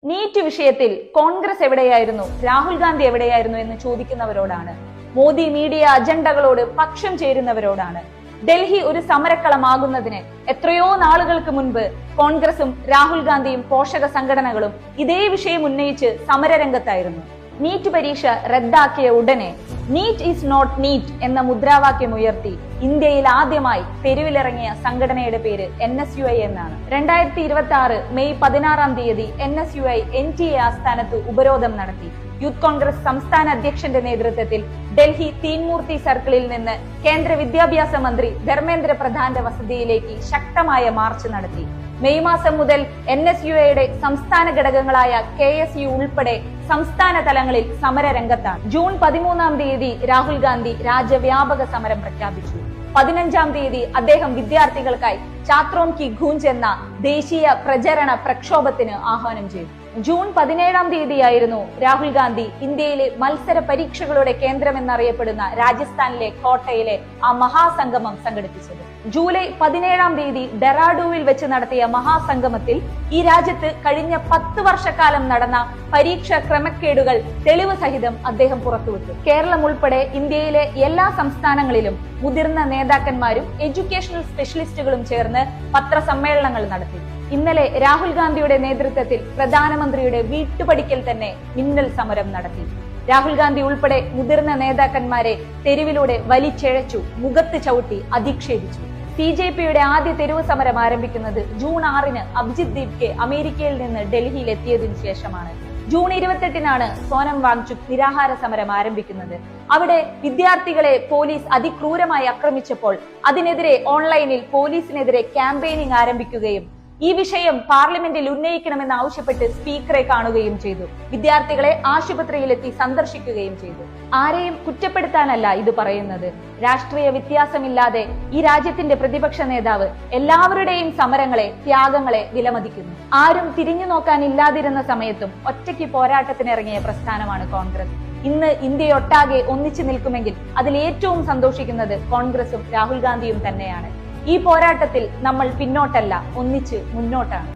NEET വിഷയത്തിൽ കോൺഗ്രസ് എവിടെയായിരുന്നു, രാഹുൽ ഗാന്ധി എവിടെയായിരുന്നു എന്ന് ചോദിക്കുന്നവരോടാണ്. മോദി മീഡിയ അജണ്ടകളോട് പക്ഷം ചേരുന്നവരോടാണ്. ഡൽഹി ഒരു സമരക്കളമാകുന്നതിന് എത്രയോ നാളുകൾക്ക് മുൻപ് കോൺഗ്രസും രാഹുൽ ഗാന്ധിയും പോഷക സംഘടനകളും ഇതേ വിഷയം ഉന്നയിച്ച് സമരരംഗത്തായിരുന്നു. നീറ്റ് പരീക്ഷ റദ്ദാക്കിയ ഉടനെ നീറ്റ് ഈസ് നോട്ട് നീറ്റ് എന്ന മുദ്രാവാക്യം ഉയർത്തി ഇന്ത്യയിൽ ആദ്യമായി തെരുവിലിറങ്ങിയ സംഘടനയുടെ പേര് NSUI എന്നാണ്. 2026 മെയ് 16 NSUI NTA ആസ്ഥാനത്ത് ഉപരോധം നടത്തി. യൂത്ത് കോൺഗ്രസ് സംസ്ഥാന അധ്യക്ഷന്റെ നേതൃത്വത്തിൽ ഡൽഹി തീൻമൂർത്തി സർക്കിളിൽ നിന്ന് കേന്ദ്ര വിദ്യാഭ്യാസ മന്ത്രി ധർമ്മേന്ദ്ര പ്രധാന്റെ വസതിയിലേക്ക് ശക്തമായ മാർച്ച് നടത്തി. മെയ് മാസം മുതൽ NSUIയുടെ സംസ്ഥാന ഘടകങ്ങളായ KSU ഉൾപ്പെടെ സംസ്ഥാന തലങ്ങളിൽ സമരരംഗത്താണ്. ജൂൺ 13 രാഹുൽ ഗാന്ധി രാജ്യവ്യാപക സമരം പ്രഖ്യാപിച്ചു. 15 അദ്ദേഹം വിദ്യാർത്ഥികൾക്കായി ഛാത്രോം കി ഗൂഞ്ച് എന്ന ദേശീയ പ്രചരണ പ്രക്ഷോഭത്തിന് ആഹ്വാനം ചെയ്തു. ജൂൺ 17 ആയിരുന്നു രാഹുൽ ഗാന്ധി ഇന്ത്യയിലെ മത്സര പരീക്ഷകളുടെ കേന്ദ്രം എന്നറിയപ്പെടുന്ന രാജസ്ഥാനിലെ കോട്ടയിലെ ആ മഹാസംഗമം സംഘടിപ്പിച്ചത്. ജൂലൈ 17 ഡെറാഡൂവിൽ വെച്ച് നടത്തിയ മഹാസംഗമത്തിൽ ഈ രാജ്യത്ത് കഴിഞ്ഞ 10 വർഷക്കാലം നടന്ന പരീക്ഷ ക്രമക്കേടുകൾ തെളിവ് സഹിതം അദ്ദേഹം പുറത്തുവിട്ടു. കേരളം ഉൾപ്പെടെ ഇന്ത്യയിലെ എല്ലാ സംസ്ഥാനങ്ങളിലും മുതിർന്ന നേതാക്കന്മാരും എഡ്യൂക്കേഷണൽ സ്പെഷ്യലിസ്റ്റുകളും ചേർന്ന് പത്രസമ്മേളനങ്ങൾ നടത്തി. ഇന്നലെ രാഹുൽ ഗാന്ധിയുടെ നേതൃത്വത്തിൽ പ്രധാനമന്ത്രിയുടെ വീട്ടുപടിക്കൽ തന്നെ മിന്നൽ സമരം നടത്തി. രാഹുൽ ഗാന്ധി ഉൾപ്പെടെ മുതിർന്ന നേതാക്കന്മാരെ തെരുവിലൂടെ വലിച്ചിഴച്ചു, മുഖത്ത് ചവിട്ടി അധിക്ഷേപിച്ചു. CJPയുടെ ആദ്യ തെരുവ് സമരം ആരംഭിക്കുന്നത് ജൂൺ 6 അഭിജിത് ദീപ്കെ അമേരിക്കയിൽ നിന്ന് ഡൽഹിയിൽ എത്തിയതിനു ശേഷമാണ്. ജൂൺ 28 സോനം വാങ്ചുക് നിരാഹാര സമരം ആരംഭിക്കുന്നത്. അവിടെ വിദ്യാർത്ഥികളെ പോലീസ് അതിക്രൂരമായി ആക്രമിച്ചപ്പോൾ അതിനെതിരെ ഓൺലൈനിൽ പോലീസിനെതിരെ ക്യാമ്പയിനിങ് ആരംഭിക്കുകയും ഈ വിഷയം പാർലമെന്റിൽ ഉന്നയിക്കണമെന്ന് ആവശ്യപ്പെട്ട് സ്പീക്കറെ കാണുകയും ചെയ്തു. വിദ്യാർത്ഥികളെ ആശുപത്രിയിലെത്തി സന്ദർശിക്കുകയും ചെയ്തു. ആരെയും കുറ്റപ്പെടുത്താനല്ല ഇത് പറയുന്നത്. രാഷ്ട്രീയ വ്യത്യാസമില്ലാതെ ഈ രാജ്യത്തിന്റെ പ്രതിപക്ഷ നേതാവ് എല്ലാവരുടെയും സമരങ്ങളെ, ത്യാഗങ്ങളെ വിലമതിക്കുന്നു. ആരും തിരിഞ്ഞു നോക്കാനില്ലാതിരുന്ന സമയത്തും ഒറ്റയ്ക്ക് പോരാട്ടത്തിനിറങ്ങിയ പ്രസ്ഥാനമാണ് കോൺഗ്രസ്. ഇന്ന് ഇന്ത്യയൊട്ടാകെ ഒന്നിച്ചു നിൽക്കുമെങ്കിൽ അതിൽ ഏറ്റവും സന്തോഷിക്കുന്നത് കോൺഗ്രസും രാഹുൽ ഗാന്ധിയും തന്നെയാണ്. ഈ പോരാട്ടത്തിൽ നമ്മൾ പിന്നോട്ടല്ല, ഒന്നിച്ച് മുന്നോട്ടാണ്.